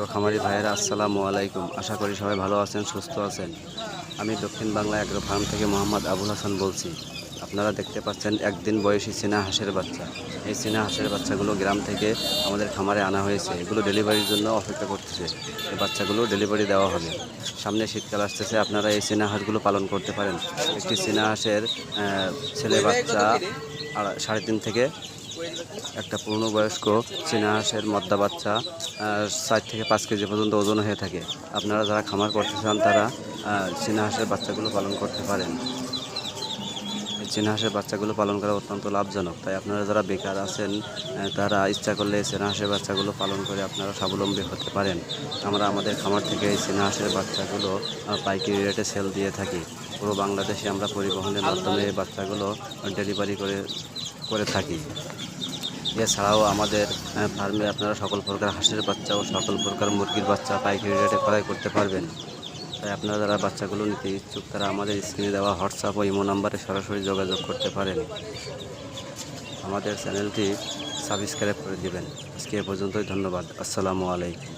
প্রিয় খামারি ভাইয়েরা, আসসালামু আলাইকুম। আশা করি সবাই ভালো আছেন, সুস্থ আছেন। আমি দক্ষিণ বাংলা এগ্রো ফার্ম থেকে মোহাম্মদ আবুল হাসান বলছি। আপনারা দেখতে পাচ্ছেন একদিন বয়সী চীনা হাঁসের বাচ্চা। এই চীনা হাঁসের বাচ্চাগুলো গ্রাম থেকে আমাদের খামারে আনা হয়েছে। এগুলো ডেলিভারির জন্য অপেক্ষা করতেছে। এই বাচ্চাগুলো ডেলিভারি দেওয়া হবে। সামনে শীতকাল আসতেছে, আপনারা এই চীনা হাঁসগুলো পালন করতে পারেন। একটি চীনা হাঁসের ছেলে বাচ্চা 3.5 থেকে একটা পূর্ণবয়স্ক চীনা হাঁসের মদ্দা বাচ্চা 4 থেকে 5 কেজি পর্যন্ত ওজন হয়ে থাকে। আপনারা যারা খামার করতে চান তারা চীনা হাঁসের বাচ্চাগুলো পালন করতে পারেন। এই চীনা হাঁসের বাচ্চাগুলো পালন করা অত্যন্ত লাভজনক। তাই আপনারা যারা বেকার আছেন তারা ইচ্ছা করলে এই চীনা হাঁসের বাচ্চাগুলো পালন করে আপনারা স্বাবলম্বী হতে পারেন। আমরা আমাদের খামার থেকে এই চীনা হাঁসের বাচ্চাগুলো পাইকারি রেটে সেল দিয়ে থাকি। পুরো বাংলাদেশে আমরা পরিবহনের মাধ্যমে এই বাচ্চাগুলো ডেলিভারি করে থাকি। এছাড়াও আমাদের ফার্মে আপনারা সকল প্রকার হাঁসের বাচ্চা ও সকল প্রকার মুরগির বাচ্চা পাইকারি রেটে ক্রয় করতে পারবেন। তাই আপনারা যারা বাচ্চাগুলো নিতে ইচ্ছুক তারা আমাদের স্ক্রিনে দেওয়া হোয়াটসঅ্যাপ ও ইমো নাম্বারে সরাসরি যোগাযোগ করতে পারেন। আমাদের চ্যানেলটি সাবস্ক্রাইব করে দিবেন। আজকে এ পর্যন্তই, ধন্যবাদ। আসসালামু আলাইকুম।